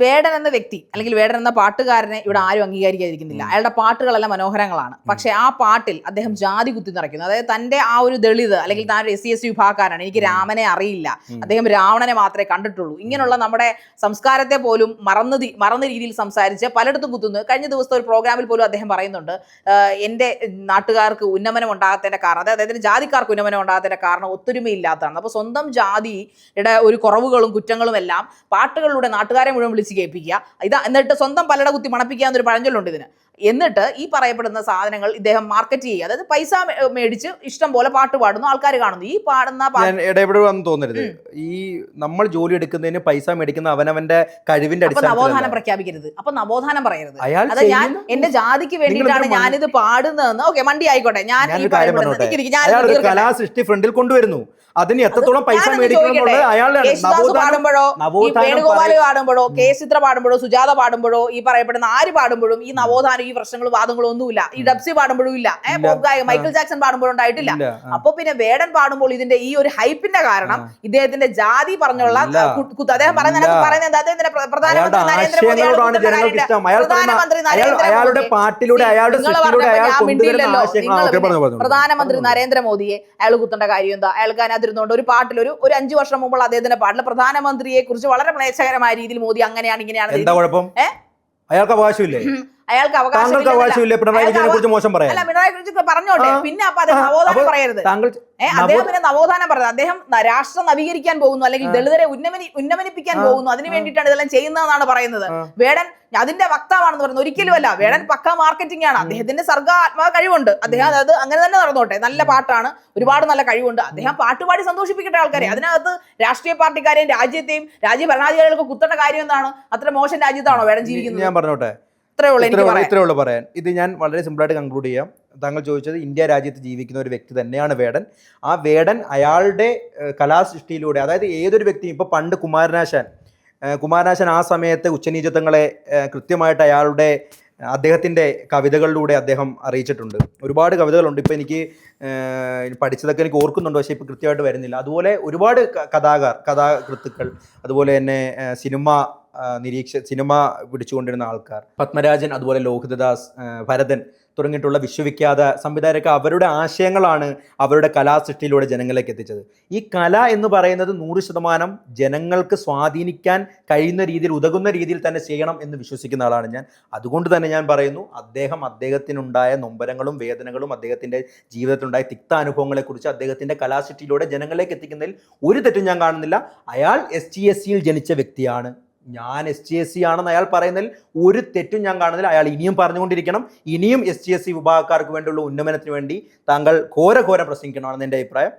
വേടൻ എന്ന വ്യക്തി അല്ലെങ്കിൽ വേടൻ എന്ന പാട്ടുകാരനെ ഇവിടെ ആരും അംഗീകരിക്കാതിരിക്കുന്നില്ല. അയാളുടെ പാട്ടുകളെല്ലാം മനോഹരങ്ങളാണ്. പക്ഷെ ആ പാട്ടിൽ അദ്ദേഹം ജാതി കുത്തി നിറയ്ക്കുന്നു. അതായത് തന്റെ ആ ഒരു ദളിത് അല്ലെങ്കിൽ താൻ SC ST വിഭാഗക്കാരാണ്, എനിക്ക് രാമനെ അറിയില്ല, അദ്ദേഹം രാവണനെ മാത്രമേ കണ്ടിട്ടുള്ളൂ, ഇങ്ങനെയുള്ള നമ്മുടെ സംസ്കാരത്തെ പോലും മറന്ന രീതിയിൽ സംസാരിച്ച് പലയിടത്തും കുത്തുന്നു. കഴിഞ്ഞ ദിവസത്തെ ഒരു പ്രോഗ്രാമിൽ പോലും അദ്ദേഹം പറയുന്നുണ്ട്, എൻ്റെ നാട്ടുകാർക്ക് ഉന്നമനം ഉണ്ടാകാത്തതിന്റെ കാരണം, അതായത് അദ്ദേഹത്തിന് ജാതിക്കാർക്ക് ഉന്നമനം ഉണ്ടാകാത്തതിന്റെ കാരണം ഒത്തൊരുമയില്ലാത്തതാണ്. അപ്പോൾ സ്വന്തം ജാതിയുടെ ഒരു കുറവുകളും കുറ്റങ്ങളും എല്ലാം പാട്ടുകളിലൂടെ നാട്ടുകാരെ മുഴുവൻ കേൾപ്പിക്കുക, എന്നിട്ട് സ്വന്തം പലട കുത്തി മണപ്പിക്കുക എന്നൊരു പഴഞ്ചൊല്ലുണ്ട് ഇതിന്. എന്നിട്ട് ഈ പറയപ്പെടുന്ന സാധനങ്ങൾ ഇദ്ദേഹം മാർക്കറ്റ് ചെയ്യുക, അതായത് പൈസ മേടിച്ച് ഇഷ്ടം പോലെ പാട്ട് പാടുന്നു, ആൾക്കാർ കാണുന്നു. ഈ പാടുന്ന തോന്നരുത്, ഈ നമ്മൾ ജോലി എടുക്കുന്നതിന് പൈസ മേടിക്കുന്ന അവനവന്റെ കഴിവിന്റെ നവോത്ഥാനം പ്രഖ്യാപിക്കരുത്, അപ്പൊ നവോത്ഥാനം പറയരുത്. അത് ഞാൻ എന്റെ ജാതിക്ക് വേണ്ടിയിട്ടാണ് ഞാനിത് പാടുന്നതെന്ന്. ഓക്കെ, മണ്ടി ആയിക്കോട്ടെ, ഞാൻ കലാസൃഷ്ടി ഫ്രണ്ടിൽ കൊണ്ടുവരുന്നു, അതിന് എത്രത്തോളം പൈസ പാടുമ്പോഴോ വേണുഗോപാല് പാടുമ്പോഴോ KS ചിത്ര പാടുമ്പോഴോ സുജാത പാടുമ്പോഴോ ഈ പറയപ്പെടുന്ന ആര് പാടുമ്പോഴും ഈ നവോത്ഥാനം ഈ പ്രശ്നങ്ങളും വാദങ്ങളും ഒന്നുമില്ല. ഈ ഡബ്സി പാടുമ്പോഴും ഇല്ല, പോപ്പ് ഗായകൻ മൈക്കിൾ ജാക്സൺ പാടുമ്പോഴും ഉണ്ടായിട്ടില്ല. അപ്പൊ പിന്നെ വേടൻ പാടുമ്പോൾ ഇതിന്റെ ഈ ഒരു ഹൈപ്പിന്റെ കാരണം ഇദ്ദേഹത്തിന്റെ ജാതി പറഞ്ഞുള്ള അദ്ദേഹം പറയുന്നത് അദ്ദേഹത്തിന്റെ പ്രധാനമന്ത്രി നരേന്ദ്രമോദിയെ അയാൾ കുത്തേണ്ട കാര്യം എന്താ? അയാൾക്ക് അതിനകത്തിരുന്നുകൊണ്ട് ഒരു പാട്ടിൽ ഒരു 5 വർഷം മുമ്പുള്ള അദ്ദേഹത്തിന്റെ പാട്ടിൽ പ്രധാനമന്ത്രിയെ കുറിച്ച് വളരെ ക്ലേശകരമായ രീതിയിൽ മോദി അങ്ങനെയാണ് ഇങ്ങനെയാണ് അയാൾക്ക് അവകാശമില്ലേ? അയാൾക്ക് അവകാശമില്ല പിണറായി വിജയനെ കുറിച്ച് മോശം പറയാൻ. അല്ല, പിണറായി വിജയൻ പറഞ്ഞോട്ടെ, പിന്നെ അപ്പൊ അദ്ദേഹം നവോത്ഥാനം പറയരുത്. അദ്ദേഹം പിന്നെ നവോത്ഥാനം പറയുന്നത് അദ്ദേഹം രാഷ്ട്രം നവീകരിക്കാൻ പോകുന്നു, അല്ലെങ്കിൽ ദളിതരെ ഉന്നമനിപ്പിക്കാൻ പോകുന്നു, അതിനു വേണ്ടിയിട്ടാണ് ഇതെല്ലാം ചെയ്യുന്നതെന്നാണ് പറയുന്നത്. വേടൻ അതിന്റെ വക്താവാണെന്ന് പറയുന്നത് ഒരിക്കലും അല്ല. വേടൻ പക്ക മാർക്കറ്റിംഗ് ആണ്. അദ്ദേഹത്തിന്റെ സർഗ്ഗാത്മക കഴിവുണ്ട്. അദ്ദേഹം അത് അങ്ങനെ തന്നെ നടന്നോട്ടെ. നല്ല പാട്ടാണ്, ഒരുപാട് നല്ല കഴിവുണ്ട്. അദ്ദേഹം പാട്ടുപാടി സന്തോഷിപ്പിക്കട്ടെ ആൾക്കാരെ. അതിനകത്ത് രാഷ്ട്രീയ പാർട്ടിക്കാരെയും രാജ്യത്തെയും രാജ്യ ഭരണാധികാരികൾക്ക് കുത്തേണ്ട കാര്യം എന്താണ്? അത്ര മോശം രാജ്യത്താണോ വേടൻ ജീവിക്കുന്നത്? ഞാൻ പറഞ്ഞോട്ടെ, ഇത്രേ ഉള്ളൂ പറയാൻ. ഇത് ഞാൻ വളരെ സിമ്പിളായിട്ട് കൺക്ലൂഡ് ചെയ്യാം. താങ്കൾ ചോദിച്ചത് ഇന്ത്യ രാജ്യത്ത് ജീവിക്കുന്ന ഒരു വ്യക്തി തന്നെയാണ് വേടൻ. ആ വേടൻ അയാളുടെ കലാസൃഷ്ടിയിലൂടെ, അതായത് ഏതൊരു വ്യക്തിയും, ഇപ്പോൾ പണ്ട് കുമാരനാശാൻ ആ സമയത്ത് ഉച്ചനീചത്വങ്ങളെ കൃത്യമായിട്ട് അദ്ദേഹത്തിൻ്റെ കവിതകളിലൂടെ അദ്ദേഹം അറിയിച്ചിട്ടുണ്ട്. ഒരുപാട് കവിതകളുണ്ട്. ഇപ്പോൾ എനിക്ക് പഠിച്ചതൊക്കെ എനിക്ക് ഓർക്കുന്നുണ്ട്, പക്ഷേ ഇപ്പോൾ കൃത്യമായിട്ട് വരുന്നില്ല. അതുപോലെ ഒരുപാട് കഥാകൃത്തുക്കൾ, അതുപോലെ തന്നെ സിനിമ പിടിച്ചുകൊണ്ടിരുന്ന ആൾക്കാർ, പത്മരാജൻ, അതുപോലെ ലോഹിതദാസ്, ഭരതൻ തുടങ്ങിയിട്ടുള്ള വിശ്വവിഖ്യാത സംവിധായകരൊക്കെ അവരുടെ ആശയങ്ങളാണ് അവരുടെ കലാസൃഷ്ടിയിലൂടെ ജനങ്ങളിലേക്ക് എത്തിച്ചത്. ഈ കല എന്ന് പറയുന്നത് 100% ജനങ്ങൾക്ക് സ്വാധീനിക്കാൻ കഴിയുന്ന രീതിയിൽ, ഉതകുന്ന രീതിയിൽ തന്നെ ചെയ്യണം എന്ന് വിശ്വസിക്കുന്ന ആളാണ് ഞാൻ. അതുകൊണ്ട് തന്നെ ഞാൻ പറയുന്നു, അദ്ദേഹത്തിനുണ്ടായ നൊമ്പരങ്ങളും വേദനകളും അദ്ദേഹത്തിൻ്റെ ജീവിതത്തിലുണ്ടായ തിക്താനുഭവങ്ങളെക്കുറിച്ച് അദ്ദേഹത്തിൻ്റെ കലാസൃഷ്ടിയിലൂടെ ജനങ്ങളിലേക്ക് എത്തിക്കുന്നതിൽ ഒരു തെറ്റും ഞാൻ കാണുന്നില്ല. അയാൾ ST SC ജനിച്ച വ്യക്തിയാണ്, ഞാൻ ST SC ആണെന്ന് അയാൾ പറയുന്നതിൽ ഒരു തെറ്റും ഞാൻ കാണുന്നില്ല. അയാൾ ഇനിയും പറഞ്ഞുകൊണ്ടിരിക്കണം. ഇനിയും ST SC വിഭാഗക്കാർക്ക് വേണ്ടിയുള്ള ഉന്നമനത്തിന് വേണ്ടി താങ്കൾ ഘോര പ്രസംഗിക്കണമെന്ന് എൻ്റെ അഭിപ്രായം.